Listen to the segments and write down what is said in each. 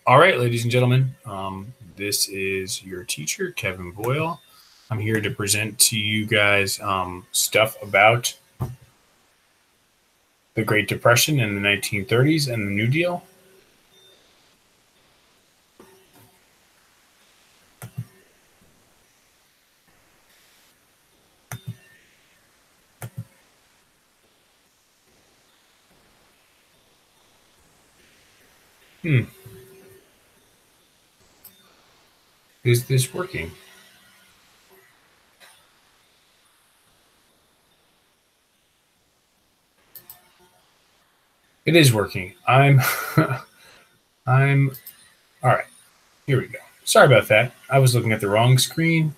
All right, ladies and gentlemen, this is your teacher, Kevin Boyle. I'm here to present to you guys stuff about the Great Depression in the 1930s and the New Deal. Is this working? It is working. I'm all right. Here we go. Sorry about that. I was looking at the wrong screen.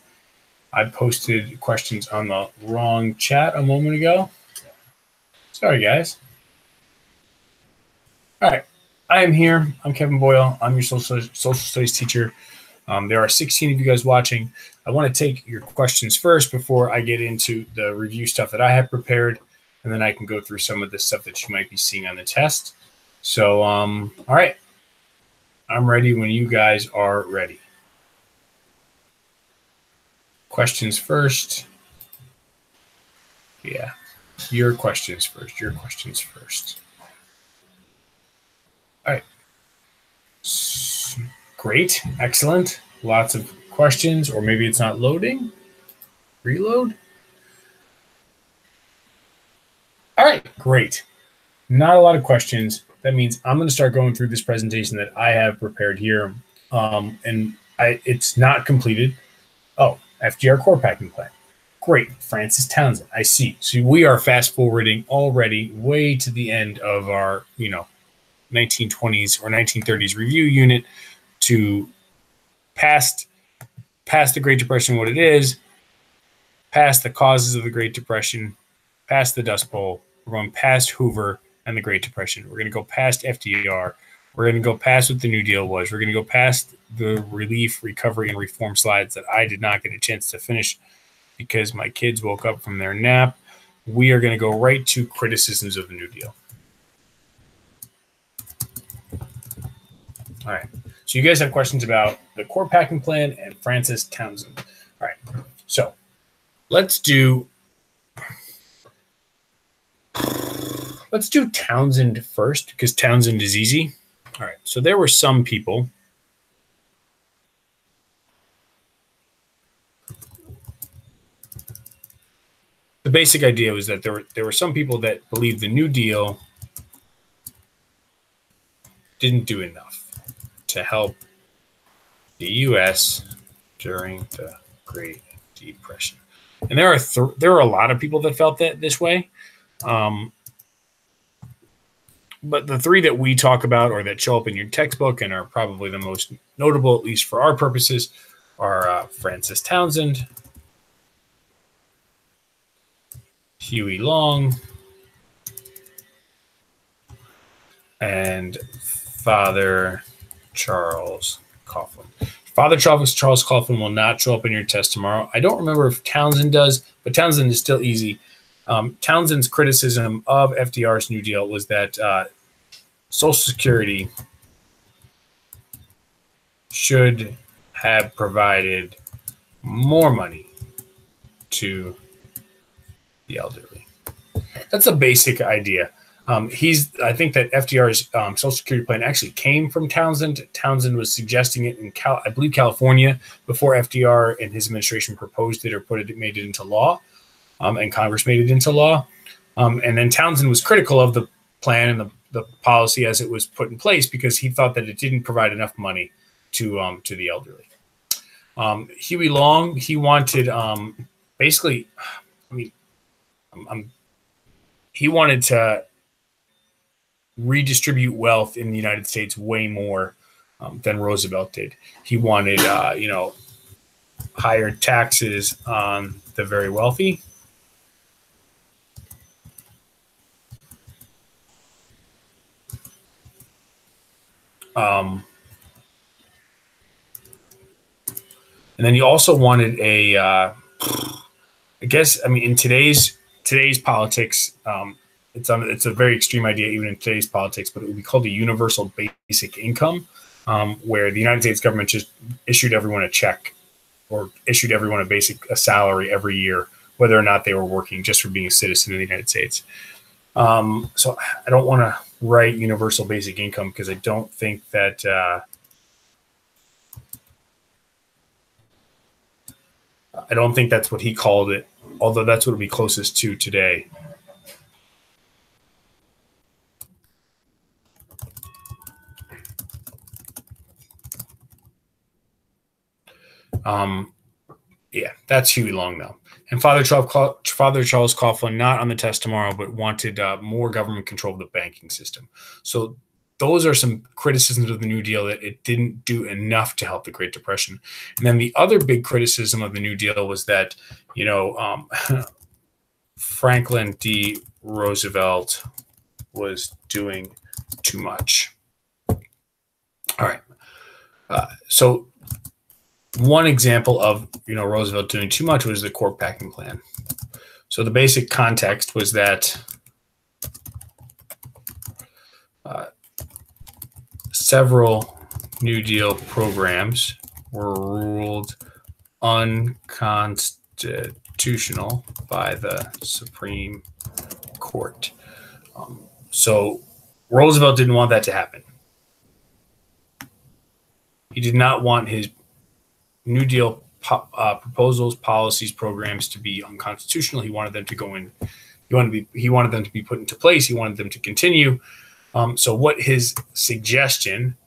I posted questions on the wrong chat a moment ago. Sorry, guys. All right. I am here. I'm Kevin Boyle. I'm your social studies teacher. There are 16 of you guys watching. I want to take your questions first before I get into the review stuff that I have prepared, and then I can go through some of the stuff that you might be seeing on the test. So, all right. I'm ready when you guys are ready. Questions first. Yeah, your questions first. Your questions first. All right. Great. Excellent. Lots of questions, or maybe it's not loading. Reload. All right. Great. Not a lot of questions. That means I'm going to start going through this presentation that I have prepared here. It's not completed. Oh, FDR core packing plan. Great. Francis Townsend. I see. So we are fast forwarding already way to the end of our, 1920s or 1930s review unit to past the Great Depression, what it is, past the causes of the Great Depression, past the Dust Bowl. We're going past Hoover and the Great Depression. We're going to go past FDR. We're going to go past what the New Deal was. We're going to go past the relief, recovery, and reform slides that I did not get a chance to finish because my kids woke up from their nap. We are going to go right to criticisms of the New Deal. All right. So you guys have questions about the core packing plan and Francis Townsend. All right. So let's do Townsend first because Townsend is easy. All right. So there were some people. The basic idea was that there were some people that believed the New Deal didn't do enough to help the U.S. during the Great Depression. And there are a lot of people that felt that this way. But the three that we talk about or that show up in your textbook and are probably the most notable, at least for our purposes, are Francis Townsend, Huey Long, and Father Charles Coughlin. Father Charles Coughlin will not show up in your test tomorrow. I don't remember if Townsend does, but Townsend is still easy. Townsend's criticism of FDR's New Deal was that Social Security should have provided more money to the elderly. That's a basic idea. I think that FDR's Social Security plan actually came from Townsend. Townsend was suggesting it in, I believe, California before FDR and his administration proposed it or made it into law, and Congress made it into law. And then Townsend was critical of the plan and the policy as it was put in place because he thought that it didn't provide enough money to the elderly. Huey Long, he wanted basically, he wanted to redistribute wealth in the United States way more than Roosevelt did. He wanted, higher taxes on the very wealthy. And then he also wanted in today's politics, it's a very extreme idea even in today's politics, but it would be called a universal basic income. where the United States government just issued everyone a check or issued everyone a salary every year, whether or not they were working, just for being a citizen of the United States. So I don't want to write universal basic income because I don't think that that's what he called it, although that's what it would be closest to today. Yeah, that's Huey Long, though. And Father Charles Coughlin, not on the test tomorrow, but wanted more government control of the banking system. So those are some criticisms of the New Deal, that it didn't do enough to help the Great Depression. And then the other big criticism of the New Deal was that, Franklin D. Roosevelt was doing too much. All right. So one example of Roosevelt doing too much was the cork packing plan. So the basic context was that several New Deal programs were ruled unconstitutional by the Supreme Court. So Roosevelt didn't want that to happen. He did not want his New Deal proposals, policies, programs to be unconstitutional. He wanted them to go in. He wanted them to be put into place. He wanted them to continue. So what his suggestion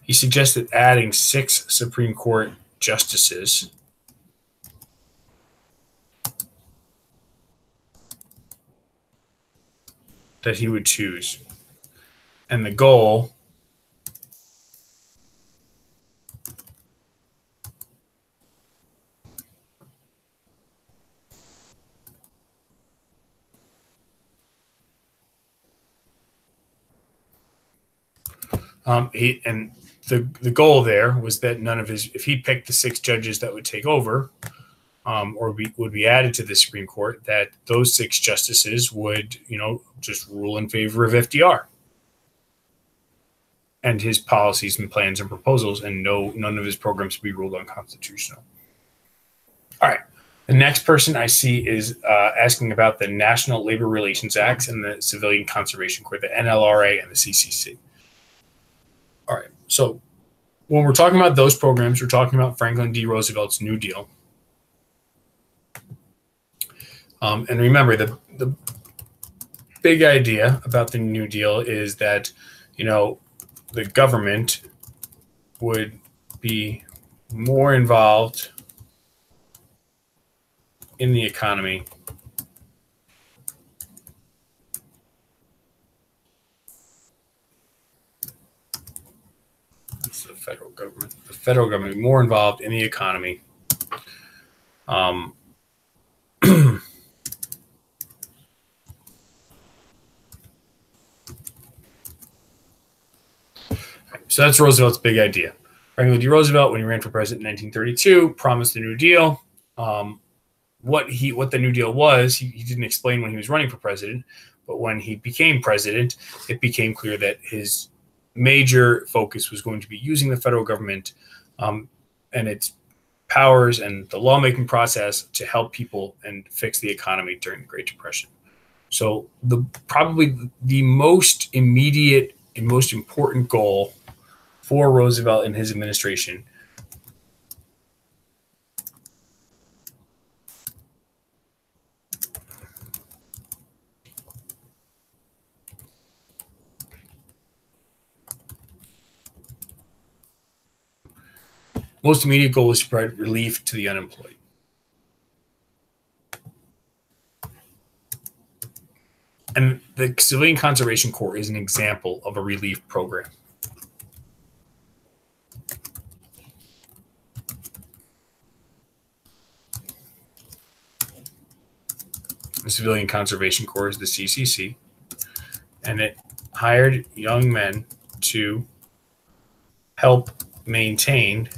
he suggested adding 6 Supreme Court justices that he would choose. And the goal the goal there was that if he picked the 6 judges that would take over, or would be added to the Supreme Court, that those 6 justices would, just rule in favor of FDR and his policies and plans and proposals, and none of his programs would be ruled unconstitutional. All right. The next person I see is asking about the National Labor Relations Acts and the Civilian Conservation Corps, the NLRA and the CCC. All right. So when we're talking about those programs, we're talking about Franklin D. Roosevelt's New Deal. And remember, the big idea about the New Deal is that, the government would be more involved in the economy federal government. The federal government more involved in the economy. So that's Roosevelt's big idea. Franklin D. Roosevelt, when he ran for president in 1932, promised the New Deal. What the New Deal was, he didn't explain when he was running for president, but when he became president, it became clear that his major focus was going to be using the federal government and its powers and the lawmaking process to help people and fix the economy during the Great Depression. So probably the most immediate and most important goal for Roosevelt and his administration most immediate goal is to provide relief to the unemployed. And the Civilian Conservation Corps is an example of a relief program. The Civilian Conservation Corps is the CCC, and it hired young men to help maintain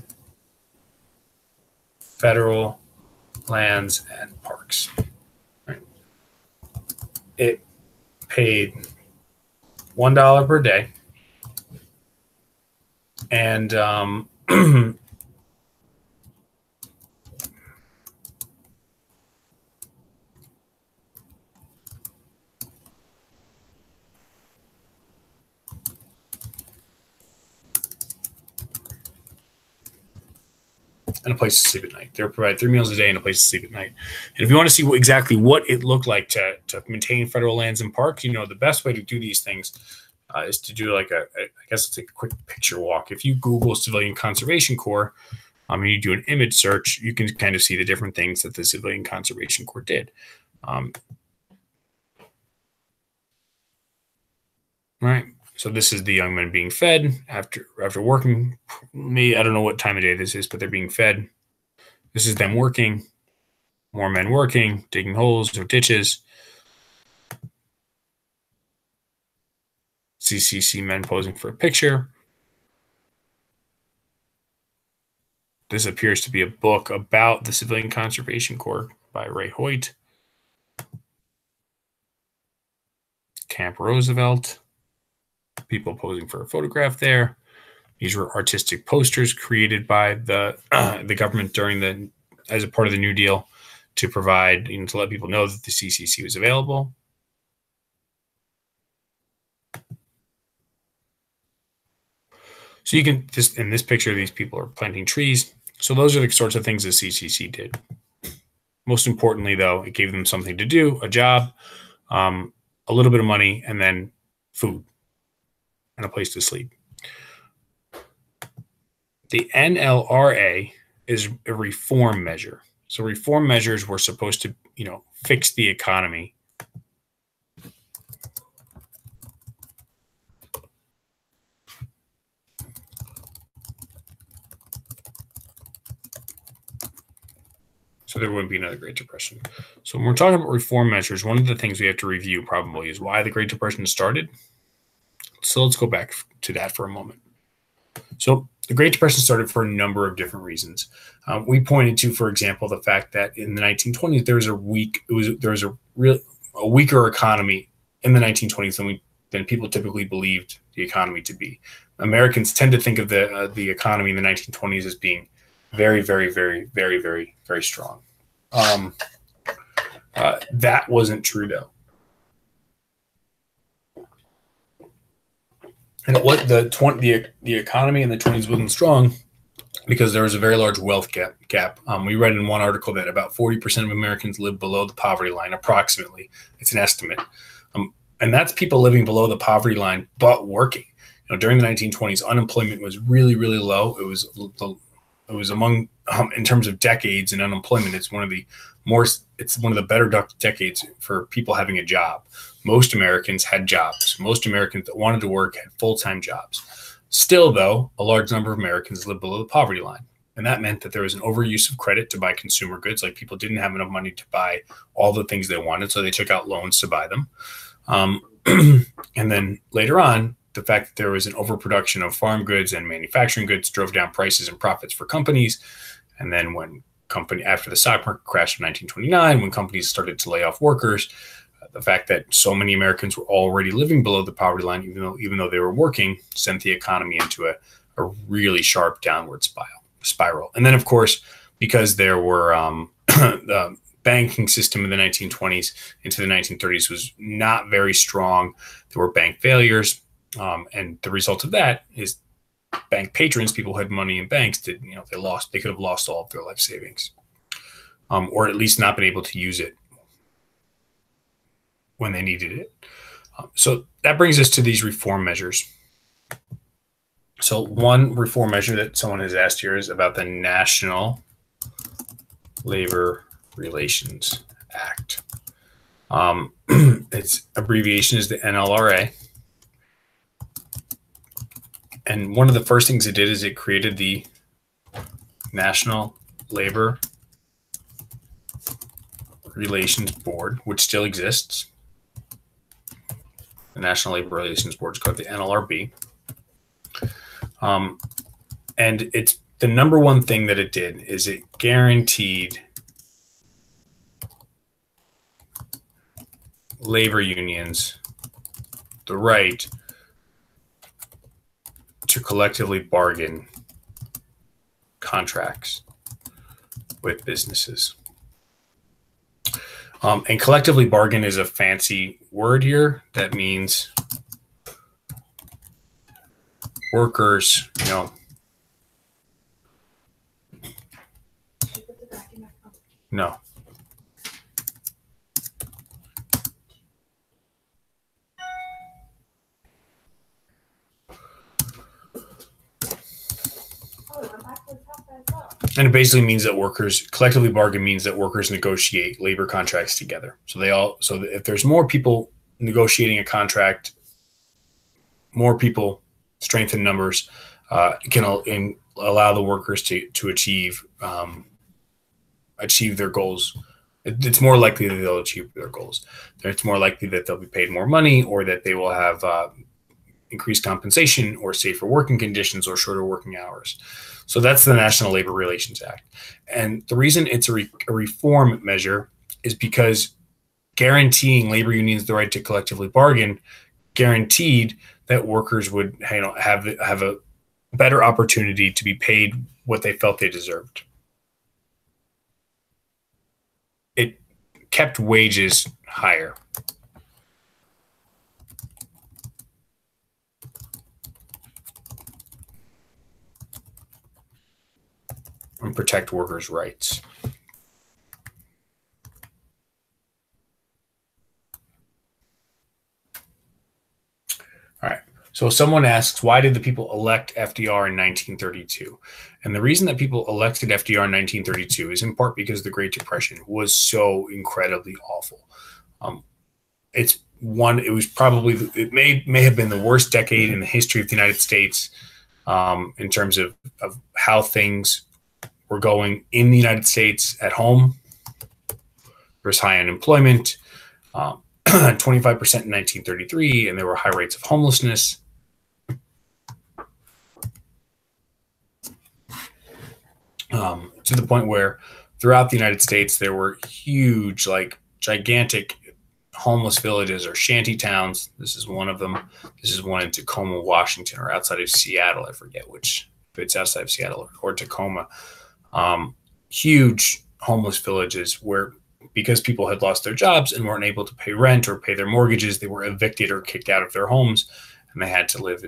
federal lands, and parks. Right. It paid $1 per day, and and a place to sleep at night. They provide 3 meals a day and a place to sleep at night. And if you want to see exactly what it looked like to maintain federal lands and parks, the best way to do these things is to do like I guess it's like a quick picture walk. If you Google Civilian Conservation Corps, and you do an image search, you can kind of see the different things that the Civilian Conservation Corps did. Right. So this is the young men being fed after working. I don't know what time of day this is, but they're being fed. This is them working. More men working, digging holes or ditches. CCC men posing for a picture. This appears to be a book about the Civilian Conservation Corps by Ray Hoyt. Camp Roosevelt. People posing for a photograph there. These were artistic posters created by the government as a part of the New Deal to provide, to let people know that the CCC was available. So you can just in this picture, these people are planting trees. So those are the sorts of things the CCC did. Most importantly, though, it gave them something to do, a job, a little bit of money, and then food and a place to sleep. The NLRA is a reform measure. So reform measures were supposed to, fix the economy. So there wouldn't be another Great Depression. So when we're talking about reform measures, one of the things we have to review probably is why the Great Depression started. So let's go back to that for a moment. So the Great Depression started for a number of different reasons. We pointed to, for example, the fact that in the 1920s there was a weaker economy in the 1920s than people typically believed the economy to be. Americans tend to think of the economy in the 1920s as being very, very, very, very, very, very strong. That wasn't true, though. And what the economy in the 20s wasn't strong because there was a very large wealth gap. We read in one article that about 40% of Americans live below the poverty line, approximately. It's an estimate. And that's people living below the poverty line but working. During the 1920s, unemployment was really, really low. It was among, in terms of decades in unemployment, it's one of the better decades for people having a job. Most Americans had jobs. Most Americans that wanted to work had full-time jobs. Still, though, a large number of Americans lived below the poverty line. And that meant that there was an overuse of credit to buy consumer goods. Like people didn't have enough money to buy all the things they wanted, so they took out loans to buy them. And then later on, the fact that there was an overproduction of farm goods and manufacturing goods drove down prices and profits for companies. And then after the stock market crashed in 1929, when companies started to lay off workers, the fact that so many Americans were already living below the poverty line, even though they were working, sent the economy into a really sharp downward spiral. And then, of course, because there were the banking system in the 1920s into the 1930s was not very strong. There were bank failures. And the result of that is bank patrons, people who had money in banks, they could have lost all of their life savings, or at least not been able to use it when they needed it. So that brings us to these reform measures. So one reform measure that someone has asked here is about the National Labor Relations Act. Its abbreviation is the NLRA. And one of the first things it did is it created the National Labor Relations Board, which still exists. The National Labor Relations Board is called the NLRB. And it's the number one thing that it did is it guaranteed labor unions the right to collectively bargain contracts with businesses. And collectively bargain is a fancy word here that means workers, no. And it basically means that workers collectively bargain means that workers negotiate labor contracts together. So if there's more people negotiating a contract, more people, strength in numbers, can allow the workers to achieve their goals. It's more likely that they'll achieve their goals. It's more likely that they'll be paid more money, or that they will have increased compensation, or safer working conditions, or shorter working hours. So that's the National Labor Relations Act. And the reason it's a reform measure is because guaranteeing labor unions the right to collectively bargain guaranteed that workers would have a better opportunity to be paid what they felt they deserved. It kept wages higher. And protect workers' rights. All right. So someone asks, why did the people elect FDR in 1932? And the reason that people elected FDR in 1932 is in part because the Great Depression was so incredibly awful. It may have been the worst decade in the history of the United States in terms of how things were going in the United States at home. There was high unemployment, 25% in 1933, and there were high rates of homelessness. To the point where throughout the United States, there were huge, gigantic homeless villages or shanty towns. This is one of them. This is one in Tacoma, Washington, or outside of Seattle. I forget which, if it's outside of Seattle or Tacoma. Huge homeless villages where, because people had lost their jobs and weren't able to pay rent or pay their mortgages, they were evicted or kicked out of their homes, and they had to live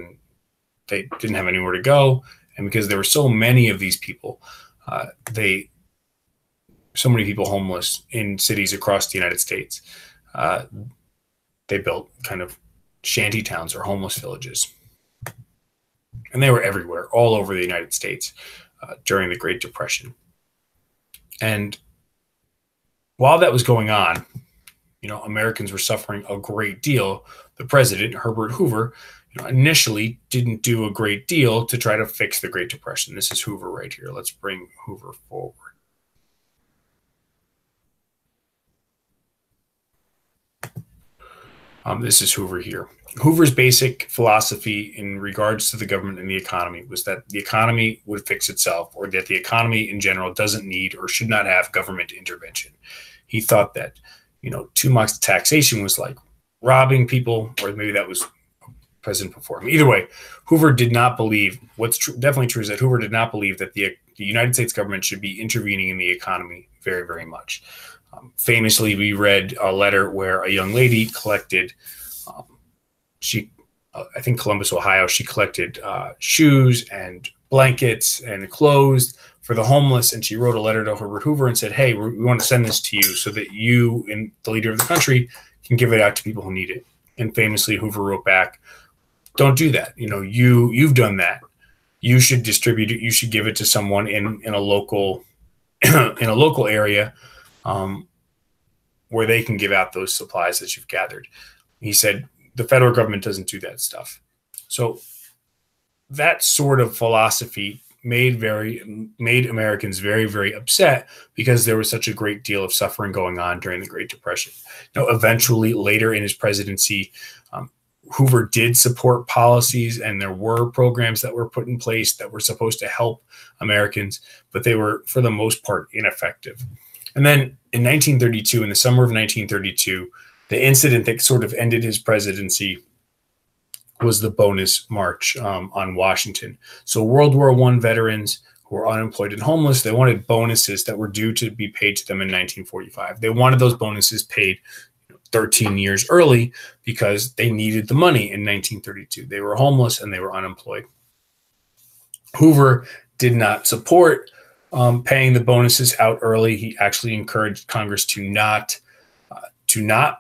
they didn't have anywhere to go. And because there were so many of these people, so many people homeless in cities across the United States, they built kind of shanty towns or homeless villages. And they were everywhere, all over the United States during the Great Depression. And while that was going on, Americans were suffering a great deal. The president, Herbert Hoover, initially didn't do a great deal to try to fix the Great Depression. This is Hoover right here. Let's bring Hoover forward. This is Hoover here. Hoover's basic philosophy in regards to the government and the economy was that the economy would fix itself, or that the economy in general doesn't need or should not have government intervention. He thought that, too much taxation was like robbing people, or maybe that was president before him. Either way, Hoover did not believe, definitely true is that Hoover did not believe that the United States government should be intervening in the economy very, very much. Famously, we read a letter where a young lady collected, I think Columbus, Ohio, she collected shoes and blankets and clothes for the homeless. And she wrote a letter to Herbert Hoover and said, hey, we want to send this to you so that you and the leader of the country can give it out to people who need it. And famously, Hoover wrote back, don't do that. You've done that. You should distribute it. You should give it to someone in a local in a local area where they can give out those supplies that you've gathered. He said the federal government doesn't do that stuff. So that sort of philosophy made Americans very, very upset because there was such a great deal of suffering going on during the Great Depression. Eventually, later in his presidency, Hoover did support policies, and there were programs that were put in place that were supposed to help Americans, but they were, for the most part, ineffective. And then in 1932, in the summer of 1932, The incident that sort of ended his presidency was the bonus march on Washington. So World War I veterans who were unemployed and homeless, they wanted bonuses that were due to be paid to them in 1945. They wanted those bonuses paid 13 years early because they needed the money in 1932. They were homeless and they were unemployed. Hoover did not support paying the bonuses out early. He actually encouraged Congress to not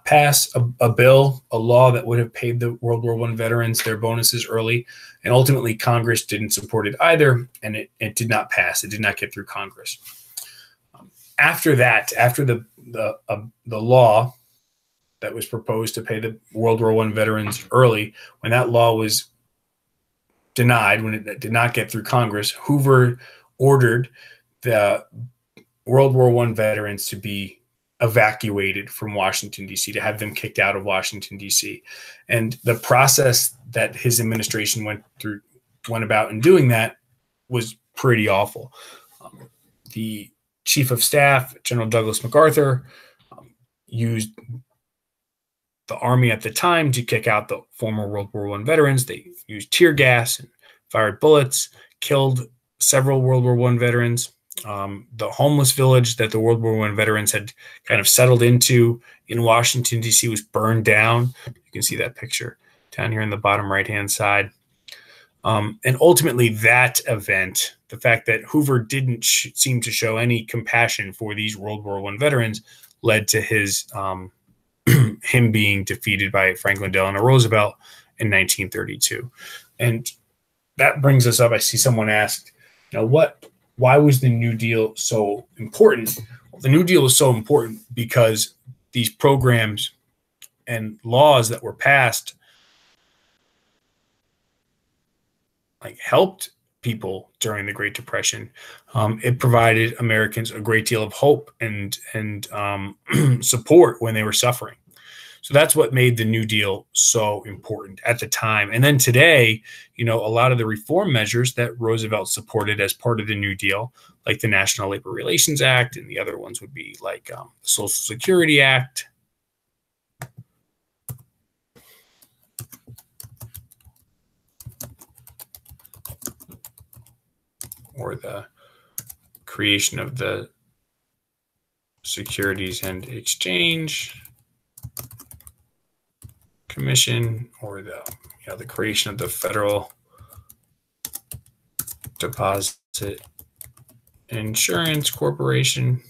pass a bill, a law that would have paid the World War I veterans their bonuses early. And ultimately, Congress didn't support it either, and it did not pass. It did not get through Congress. After that, after the law that was proposed to pay the World War I veterans early, when that law was denied, when it did not get through Congress, Hoover ordered the World War I veterans to be evacuated from Washington, D.C., to have them kicked out of Washington, D.C. And the process that his administration went about in doing that was pretty awful. The Chief of Staff, General Douglas MacArthur, used the Army at the time to kick out the former World War I veterans. They used tear gas and fired bullets, killed several World War I veterans. The homeless village that the World War I veterans had kind of settled into in Washington, D.C. was burned down. You can see that picture down here in the bottom right-hand side. And ultimately, that event, the fact that Hoover didn't seem to show any compassion for these World War I veterans, led to his him being defeated by Franklin Delano Roosevelt in 1932. And that brings us up. I see someone asked, why was the New Deal so important? Well, the New Deal was so important because these programs and laws that were passed helped people during the Great Depression. It provided Americans a great deal of hope and support when they were suffering. So that's what made the New Deal so important at the time. And then today, a lot of the reform measures that Roosevelt supported as part of the New Deal, like the National Labor Relations Act, and the other ones would be like the Social Security Act, or the creation of the Securities and Exchange Commission, or the creation of the Federal Deposit Insurance Corporation.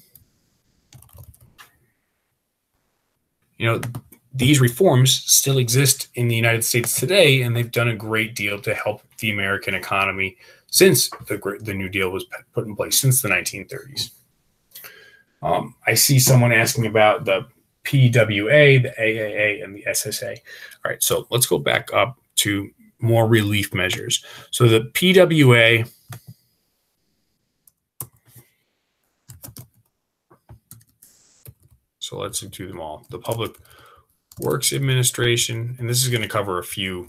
These reforms still exist in the United States today, and they've done a great deal to help the American economy since the New Deal was put in place, since the 1930s. I see someone asking about the PWA, the AAA, and the SSA. All right, so let's go back up to more relief measures. So the PWA, so let's do them all. The Public Works Administration, and this is going to cover a few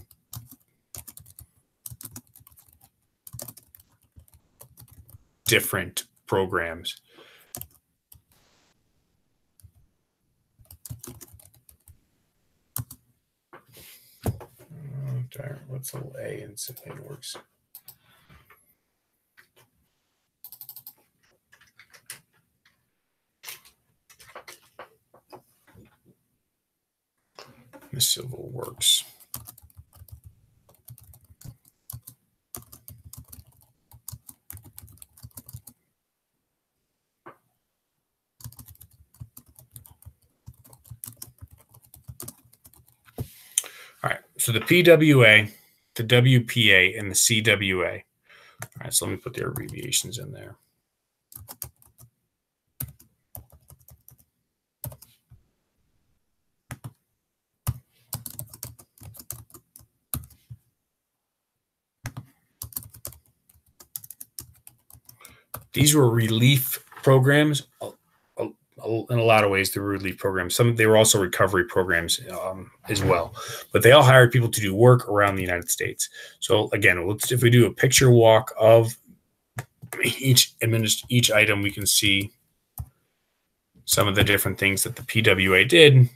different programs. What's a little A in Civilian Works? The Civil Works. All right, so the PWA, the WPA, and the CWA. All right, so let me put their abbreviations in there. These were relief programs. In a lot of ways, they were relief programs. They were also recovery programs as well. But they all hired people to do work around the United States. So again, if we do a picture walk of each item, we can see some of the different things that the PWA did.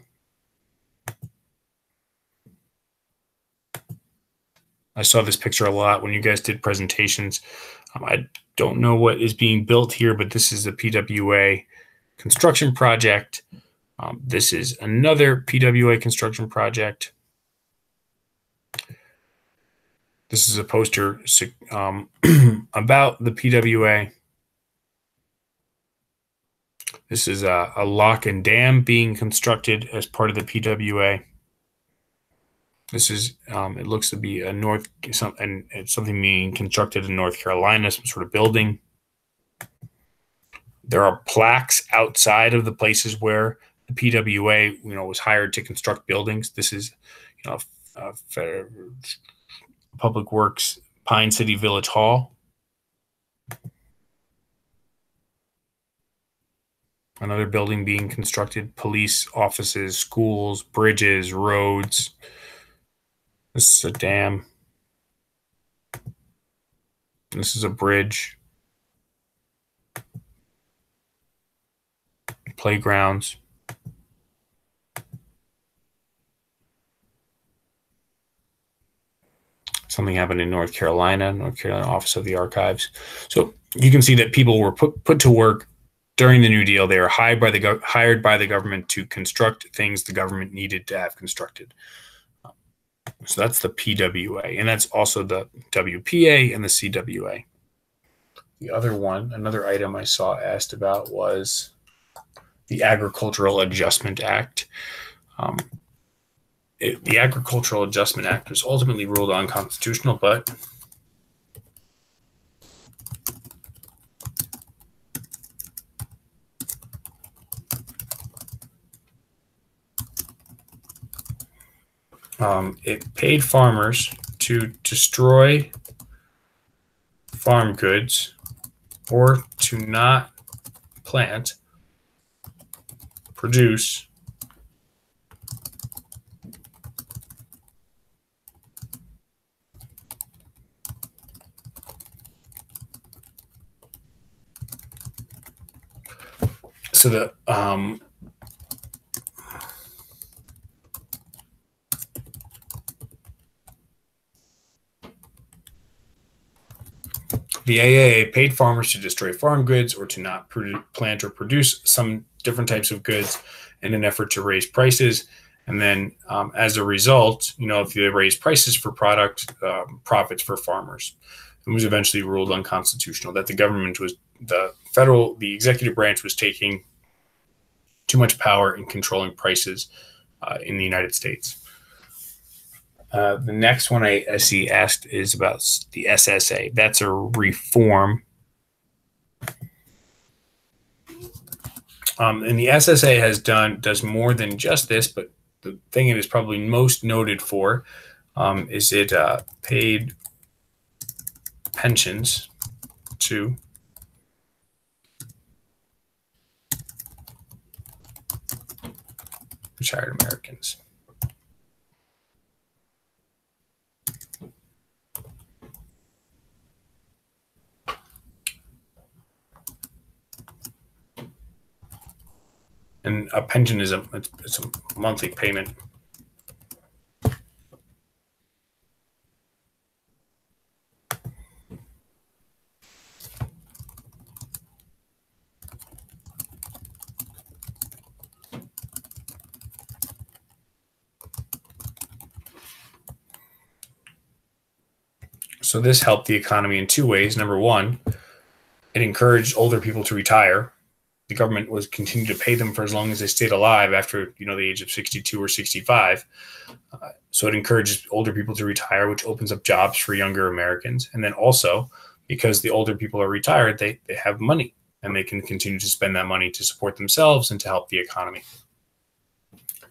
I saw this picture a lot when you guys did presentations. I don't know what is being built here, but this is a PWA construction project. This is another PWA construction project. This is a poster about the PWA. This is a lock and dam being constructed as part of the PWA. This is, it looks to be something being constructed in North Carolina, some sort of building. There are plaques outside of the places where the PWA, was hired to construct buildings. This is, Public Works Pine City Village Hall. Another building being constructed, police offices, schools, bridges, roads. This is a dam. This is a bridge. Playgrounds. Something happened in North Carolina Office of the Archives. So you can see that people were put to work during the New Deal. They were hired by the government to construct things the government needed to have constructed. So that's the PWA, and that's also the WPA and the CWA. The other one, another item I saw asked about was the Agricultural Adjustment Act. The Agricultural Adjustment Act was ultimately ruled unconstitutional, but it paid farmers to destroy farm goods or to not plant, produce, so the AAA paid farmers to destroy farm goods or to not plant or produce some different types of goods in an effort to raise prices. And then as a result, if they raise prices for product, profits for farmers. It was eventually ruled unconstitutional that the executive branch was taking too much power in controlling prices in the United States. The next one I see asked is about the SSA. That's a reform. And the SSA does more than just this, but the thing it is probably most noted for is it paid pensions to retired Americans. And a pension is it's a monthly payment. So this helped the economy in two ways. Number one, it encouraged older people to retire. The government was continued to pay them for as long as they stayed alive after the age of 62 or 65. So it encourages older people to retire, which opens up jobs for younger Americans. And then also, because the older people are retired, they have money and they can continue to spend that money to support themselves and to help the economy.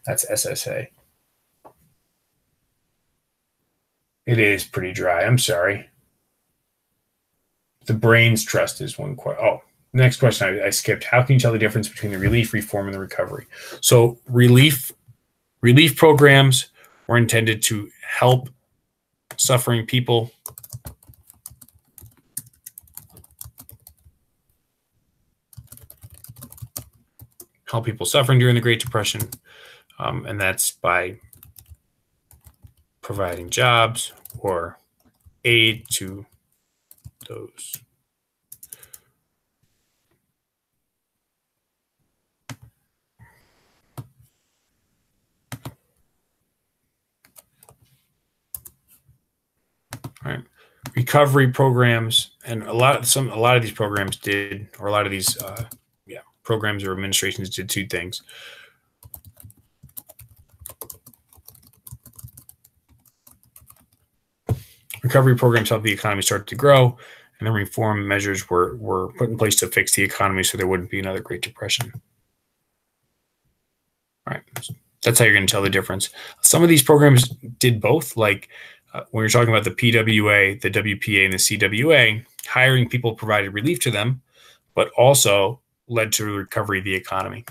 That's SSA. It is pretty dry. I'm sorry. The Brains Trust is one question. Oh, next question I skipped. How can you tell the difference between the relief, reform, and the recovery? So relief programs were intended to help suffering people. Help people suffering during the Great Depression. And that's by providing jobs or aid to those. All right. Recovery programs, and a lot of these programs did, or a lot of these programs or administrations did two things. Recovery programs helped the economy start to grow, and then reform measures were put in place to fix the economy so there wouldn't be another Great Depression. All right. That's how you're going to tell the difference. Some of these programs did both, like when you're talking about the PWA, the WPA, and the CWA, hiring people provided relief to them, but also led to recovery of the economy.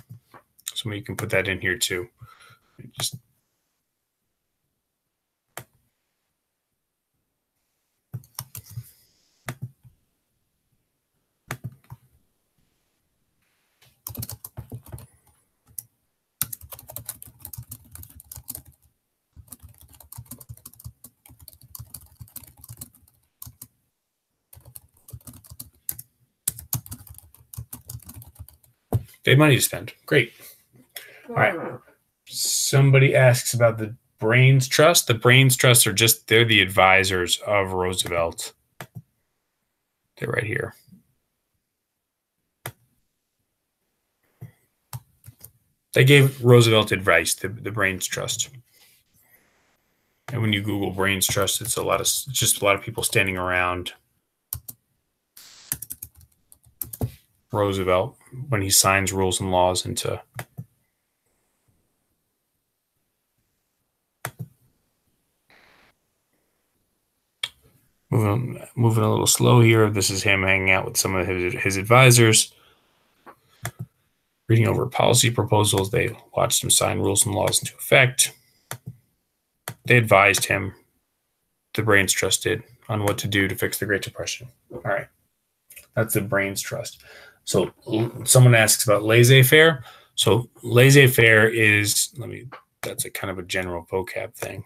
So you can put that in here too. Just they had money to spend. Great. All right. Somebody asks about the Brains Trust. The Brains Trust they're the advisors of Roosevelt. They're right here. They gave Roosevelt advice, the Brains Trust. And when you Google Brains Trust, it's just a lot of people standing around Roosevelt when he signs rules and laws into moving a little slow here. This is him hanging out with some of his advisors, reading over policy proposals. They watched him sign rules and laws into effect. They advised him, the Brains Trust did, on what to do to fix the Great Depression. All right. That's the Brains Trust. So someone asks about laissez-faire. So laissez-faire is, that's a kind of a general vocab thing.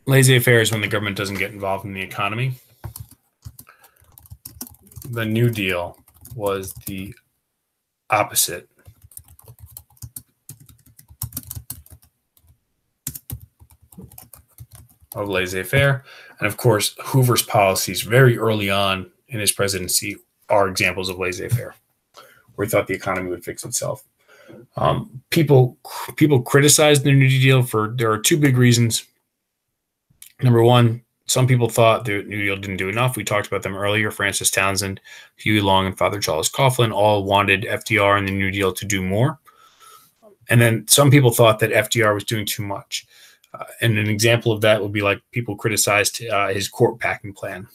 Laissez-faire is when the government doesn't get involved in the economy. The New Deal was the opposite. Of laissez-faire. And of course, Hoover's policies very early on in his presidency are examples of laissez-faire, where he thought the economy would fix itself. People criticized the New Deal there are two big reasons. Number one, some people thought the New Deal didn't do enough. We talked about them earlier. Francis Townsend, Huey Long, and Father Charles Coughlin all wanted FDR and the New Deal to do more. And then some people thought that FDR was doing too much. And an example of that would be like people criticized his court packing plan.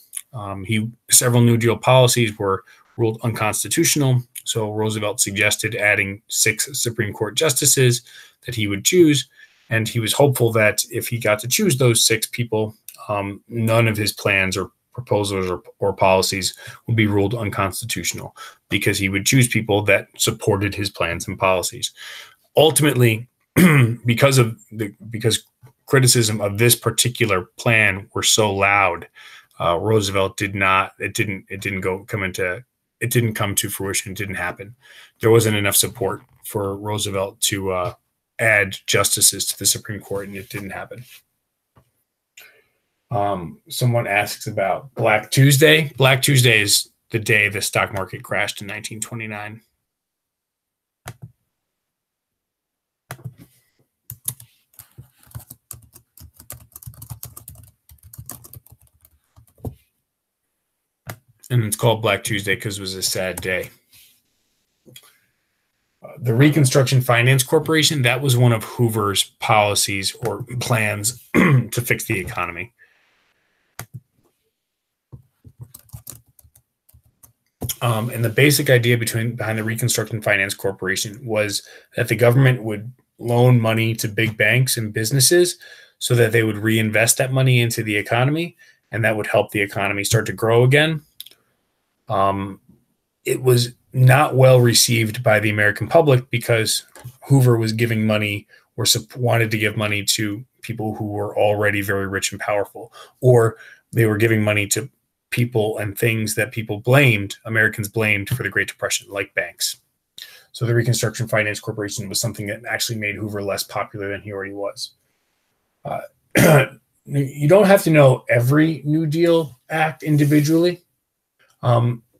Several New Deal policies were ruled unconstitutional. So Roosevelt suggested adding 6 Supreme Court justices that he would choose. And he was hopeful that if he got to choose those 6 people, none of his plans or proposals or policies would be ruled unconstitutional, because he would choose people that supported his plans and policies. Ultimately, because criticism of this particular plan were so loud, Roosevelt didn't come to fruition. It didn't happen. There wasn't enough support for Roosevelt to add justices to the Supreme Court, and it didn't happen. Someone asks about Black Tuesday. Black Tuesday is the day the stock market crashed in 1929. And it's called Black Tuesday because it was a sad day. The Reconstruction Finance Corporation, that was one of Hoover's policies or plans to fix the economy. And the basic idea behind the Reconstruction Finance Corporation was that the government would loan money to big banks and businesses so that they would reinvest that money into the economy, and that would help the economy start to grow again. It was not well received by the American public because Hoover was giving money or wanted to give money to people who were already very rich and powerful, or they were giving money to people and things that Americans blamed for the Great Depression, like banks. So the Reconstruction Finance Corporation was something that actually made Hoover less popular than he already was. You don't have to know every New Deal act individually.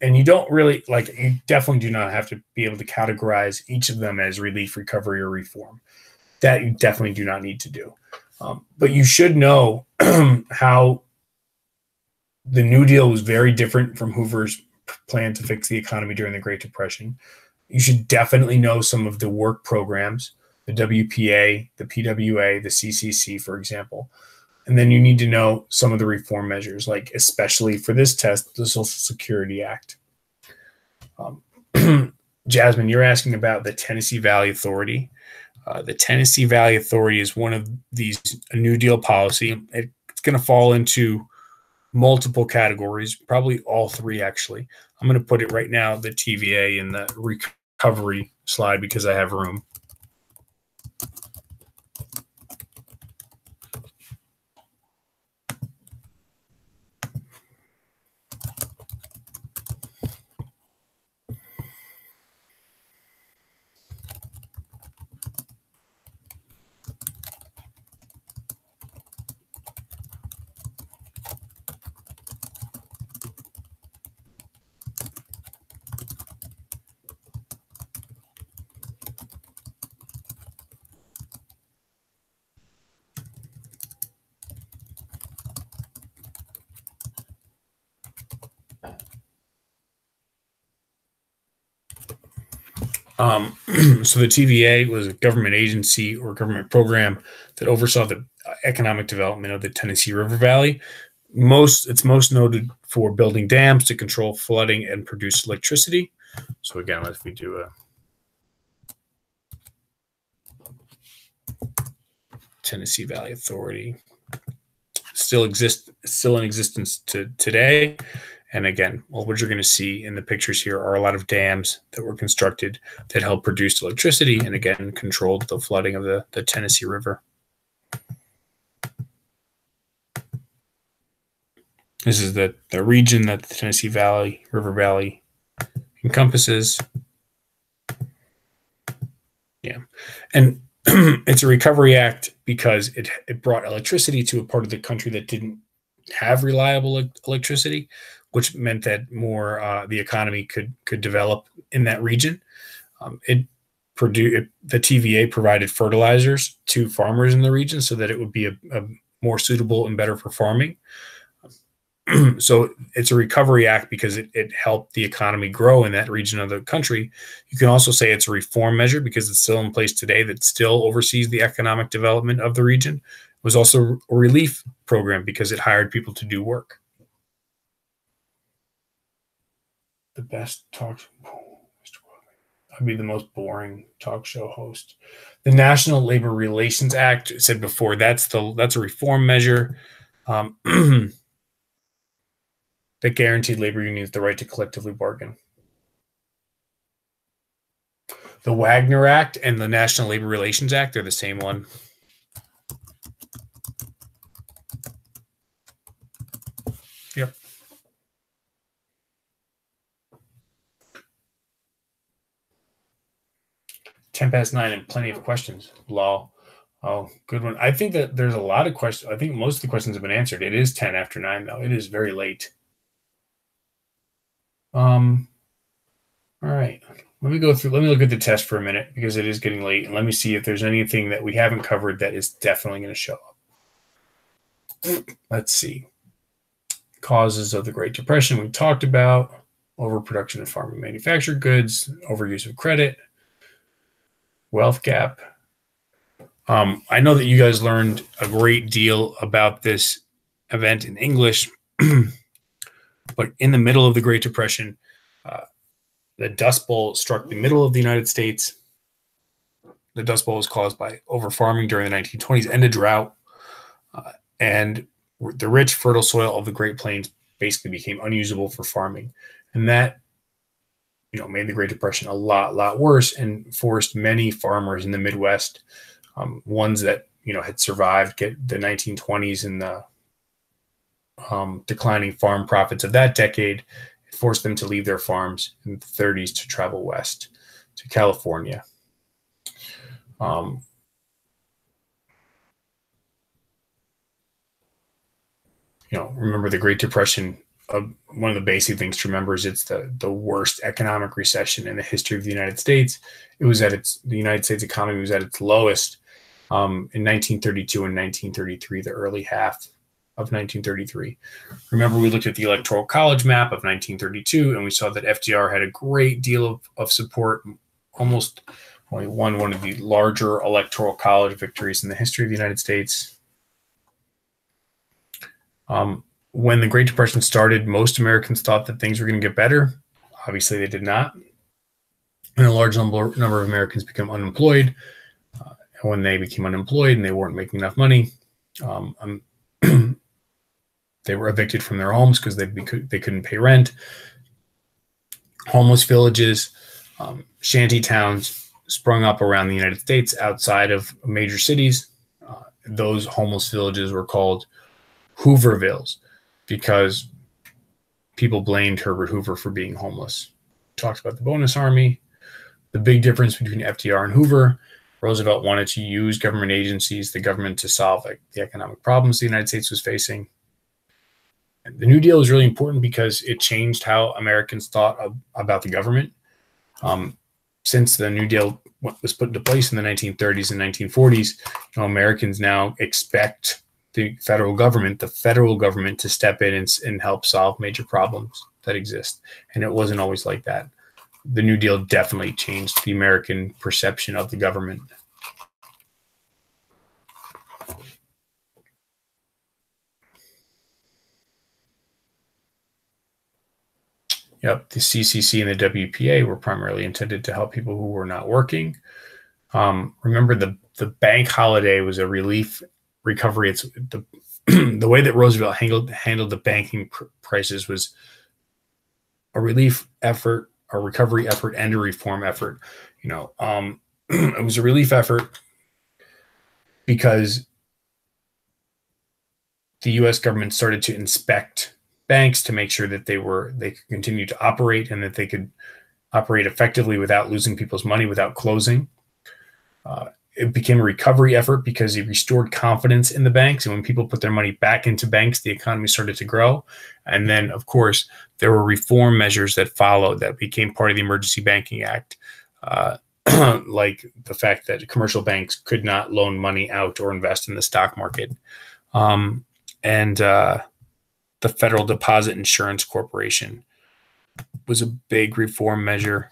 And you don't really, you definitely do not have to be able to categorize each of them as relief, recovery, or reform. That you definitely do not need to do. But you should know how the New Deal was very different from Hoover's plan to fix the economy during the Great Depression. You should definitely know some of the work programs, the WPA, the PWA, the CCC, for example. And then you need to know some of the reform measures, like especially for this test, the Social Security Act. Jasmine, you're asking about the Tennessee Valley Authority. The Tennessee Valley Authority is one of these New Deal policy. It's going to fall into multiple categories, probably all three, actually. I'm going to put it right now, the TVA in the recovery slide because I have room. So the TVA was a government agency or government program that oversaw the economic development of the Tennessee River Valley. It's most noted for building dams to control flooding and produce electricity. So again, let's do a Tennessee Valley Authority. Still in existence today. And again, what you're going to see in the pictures here are a lot of dams that were constructed that helped produce electricity and, again, controlled the flooding of the Tennessee River. This is the region that the Tennessee River Valley encompasses. Yeah. And it's a recovery act because it brought electricity to a part of the country that didn't have reliable electricity, which meant that more the economy could develop in that region. The TVA provided fertilizers to farmers in the region so that it would be a more suitable and better for farming. So it's a recovery act because it helped the economy grow in that region of the country. You can also say it's a reform measure because it's still in place today that still oversees the economic development of the region. It was also a relief program because it hired people to do work. The best talk show, I'd be the most boring talk show host. The National Labor Relations Act, said before, that's a reform measure that guaranteed labor unions the right to collectively bargain. The Wagner Act and the National Labor Relations Act are the same one. Yep. 9:10 and plenty of questions. Lol. Oh, good one. I think that there's a lot of questions. I think most of the questions have been answered. It is 9:10, though. It is very late. All right. Let me look at the test for a minute because it is getting late, and let me see if there's anything that we haven't covered that is definitely going to show up. Let's see. Causes of the Great Depression we talked about. Overproduction of farm and manufactured goods. Overuse of credit. wealth gap. I know that you guys learned a great deal about this event in English, but in the middle of the Great Depression, the Dust Bowl struck the middle of the United States. The Dust Bowl was caused by over-farming during the 1920s and a drought. And the rich, fertile soil of the Great Plains basically became unusable for farming. And that, made the Great Depression a lot worse and forced many farmers in the Midwest, ones that, had survived, get the 1920s and the declining farm profits of that decade. It forced them to leave their farms in the 30s to travel west to California. Remember the Great Depression. One of the basic things to remember is it's the worst economic recession in the history of the United States. The United States economy was at its lowest in 1932 and 1933, the early half of 1933. Remember, we looked at the Electoral College map of 1932, and we saw that FDR had a great deal of support, almost only won one of the larger Electoral College victories in the history of the United States. When the Great Depression started, most Americans thought that things were going to get better. Obviously, they did not. And a large number of Americans became unemployed. And when they became unemployed and they weren't making enough money, they were evicted from their homes because they couldn't pay rent. Homeless villages, shanty towns sprung up around the United States outside of major cities. Those homeless villages were called Hoovervilles because people blamed Herbert Hoover for being homeless. Talked about the bonus army. The big difference between FDR and Hoover: Roosevelt wanted to use government agencies, the government, to solve the economic problems the United States was facing. And the New Deal is really important because it changed how Americans thought about the government. Since the New Deal was put into place in the 1930s and 1940s, Americans now expect the federal government to step in and help solve major problems that exist. And it wasn't always like that. The New Deal definitely changed the American perception of the government. Yep, the CCC and the WPA were primarily intended to help people who were not working. Remember, the bank holiday was a relief recovery. It's the way that Roosevelt handled the banking crisis was a relief effort, a recovery effort, and a reform effort. It was a relief effort because the U.S. government started to inspect banks to make sure that they could continue to operate and that they could operate effectively without losing people's money, without closing. It became a recovery effort because it restored confidence in the banks. And when people put their money back into banks, the economy started to grow. And then, of course, there were reform measures that followed that became part of the Emergency Banking Act, like the fact that commercial banks could not loan money out or invest in the stock market. And the Federal Deposit Insurance Corporation was a big reform measure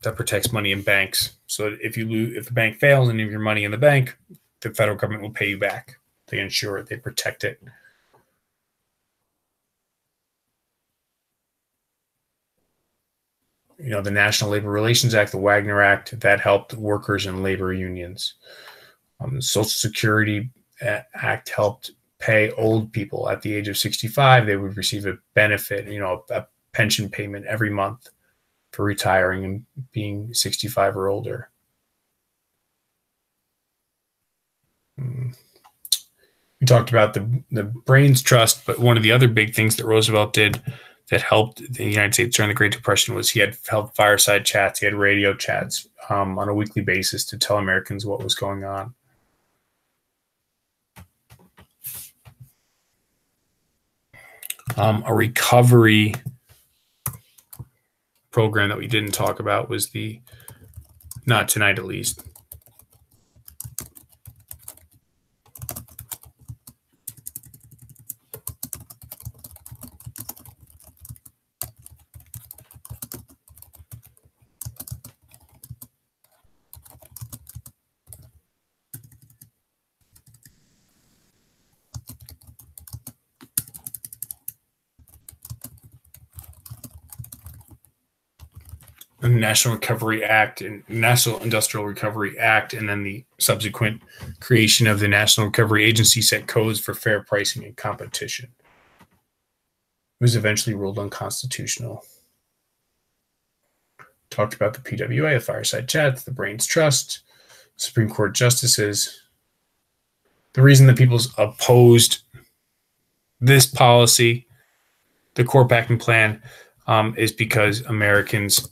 that protects money in banks. So if the bank fails and you have your money in the bank, the federal government will pay you back. They insure it, they protect it. The National Labor Relations Act, the Wagner Act, that helped workers and labor unions. The Social Security Act helped pay old people at the age of 65. They would receive a benefit, a pension payment every month for retiring and being 65 or older. We talked about the Brains Trust, but one of the other big things that Roosevelt did that helped the United States during the Great Depression was he had held fireside chats. He had radio chats on a weekly basis to tell Americans what was going on. A recovery program that we didn't talk about was not tonight at least, the National Recovery Act and National Industrial Recovery Act, and then the subsequent creation of the National Recovery Agency set codes for fair pricing and competition. It was eventually ruled unconstitutional. Talked about the PWA, the fireside chats, the Brains Trust, Supreme Court justices. The reason that people opposed this policy, the core packing plan, is because Americans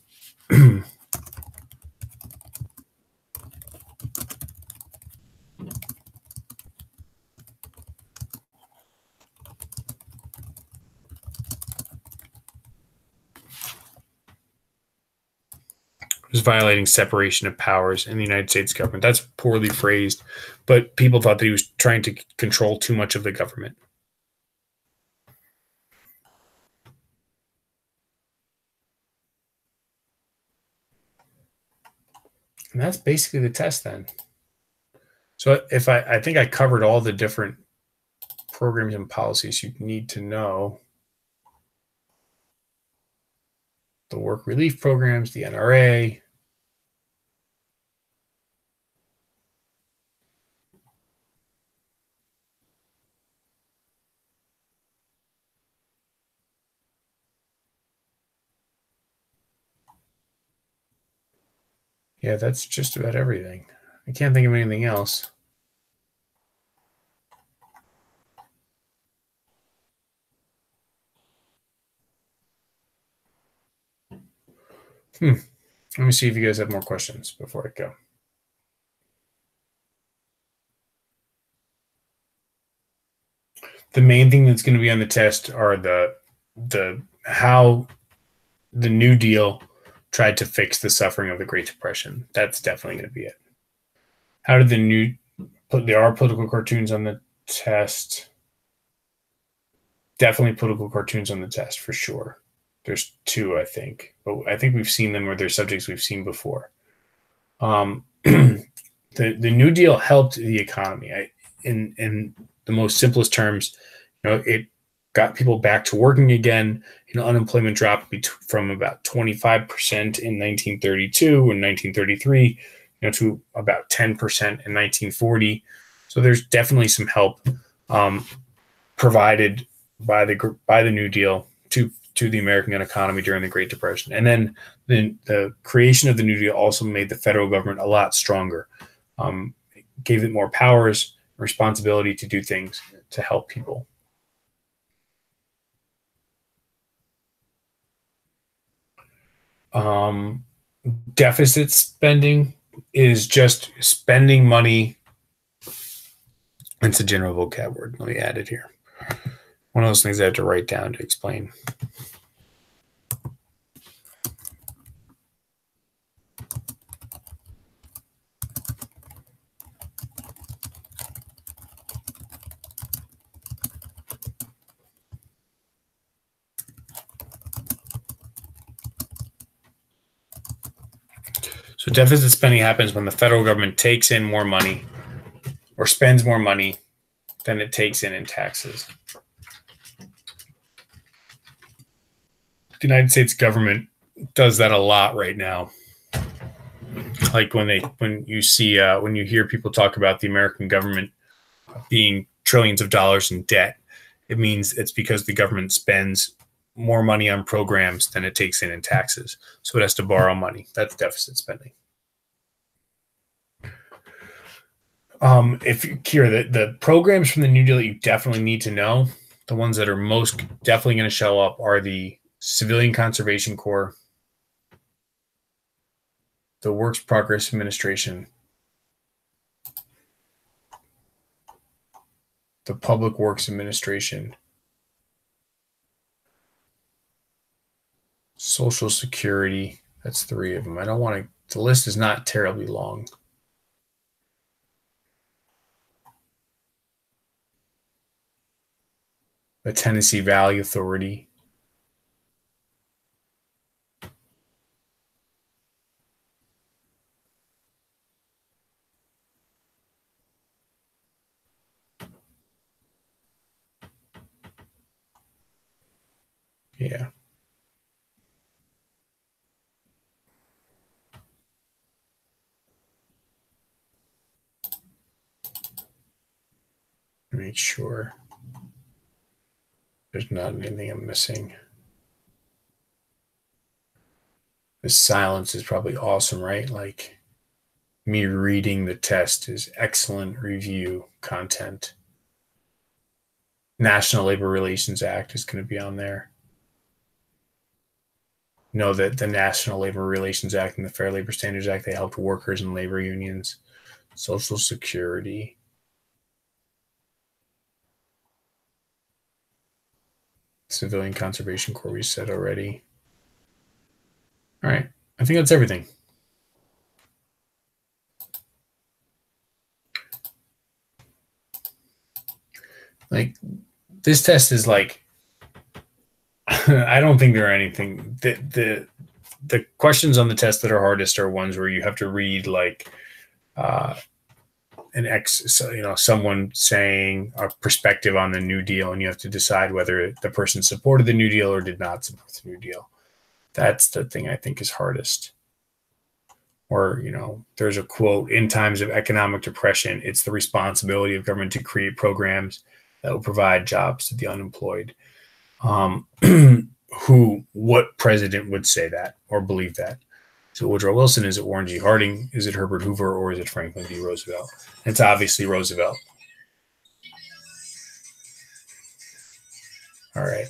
was violating separation of powers in the United States government. That's poorly phrased, but people thought that he was trying to control too much of the government. And that's basically the test then. So if I think I covered all the different programs and policies you need to know. The work relief programs, the NRA. Yeah, that's just about everything. I can't think of anything else. Let me see if you guys have more questions before I go. The main thing that's going to be on the test are the how the New Deal tried to fix the suffering of the Great Depression. That's definitely going to be it. How did there are political cartoons on the test. Definitely political cartoons on the test for sure. There's two, I think, but I think we've seen them, or they're subjects we've seen before. The New Deal helped the economy. In the most simplest terms, it got people back to working again. Unemployment dropped from about 25% in 1932 and 1933, to about 10% in 1940. So there's definitely some help provided by the New Deal to the American economy during the Great Depression. And then the creation of the New Deal also made the federal government a lot stronger, gave it more powers, responsibility to do things to help people. Deficit spending is just spending money. It's a general vocab word. Let me add it here. One of those things I have to write down to explain. So deficit spending happens when the federal government takes in more money or spends more money than it takes in taxes. The United States government does that a lot right now. Like when you hear people talk about the American government being trillions of dollars in debt, it means it's because the government spends more money on programs than it takes in taxes. So it has to borrow money. That's deficit spending. If you hear the programs from the New Deal that you definitely need to know, the ones that are most definitely going to show up are the Civilian Conservation Corps, the Works Progress Administration, the Public Works Administration, Social Security. That's 3 of them. The list is not terribly long. The Tennessee Valley Authority. Yeah. Make sure there's not anything I'm missing. The silence is probably awesome, right? Like me reading the test is excellent review content. National Labor Relations Act is going to be on there. Know that the National Labor Relations Act and the Fair Labor Standards Act, they helped workers and labor unions. Social Security. Civilian Conservation Corps, we said already. All right. I think that's everything. Like, this test is like, I don't think there are anything. The questions on the test that are hardest are ones where you have to read like someone saying a perspective on the New Deal, and you have to decide whether the person supported the New Deal or did not support the New Deal. That's the thing I think is hardest. Or, there's a quote, in times of economic depression, it's the responsibility of government to create programs that will provide jobs to the unemployed. What president would say that or believe that? Is it Woodrow Wilson? Is it Warren G. Harding? Is it Herbert Hoover? Or is it Franklin D. Roosevelt? It's obviously Roosevelt. All right.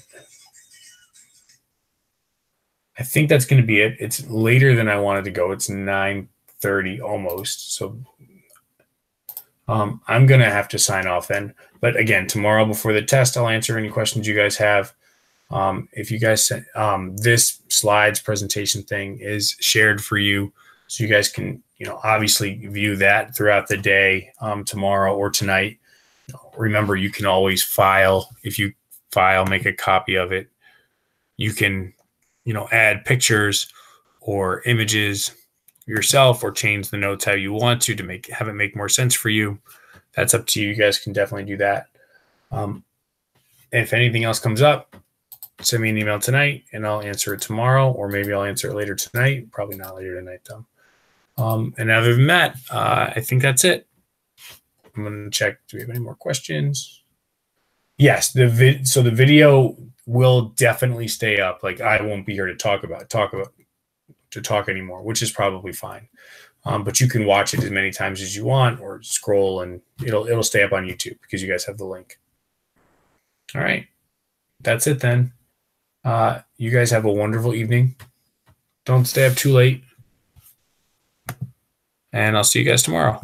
I think that's going to be it. It's later than I wanted to go. It's 9:30 almost. So I'm going to have to sign off then. But again, tomorrow before the test, I'll answer any questions you guys have. If you guys sent this slides presentation thing is shared for you, so you guys can, obviously view that throughout the day, tomorrow or tonight. Remember, you can always file. If you file, make a copy of it. You can, add pictures or images yourself or change the notes how you want to have it make more sense for you. That's up to you. You guys can definitely do that. If anything else comes up, send me an email tonight and I'll answer it tomorrow, or maybe I'll answer it later tonight. Probably not later tonight though. And other than that, I think that's it. I'm going to check. Do we have any more questions? Yes. So the video will definitely stay up. Like, I won't be here to talk anymore, which is probably fine. But you can watch it as many times as you want, or scroll, and it'll stay up on YouTube because you guys have the link. All right. That's it then. You guys have a wonderful evening. Don't stay up too late. And I'll see you guys tomorrow.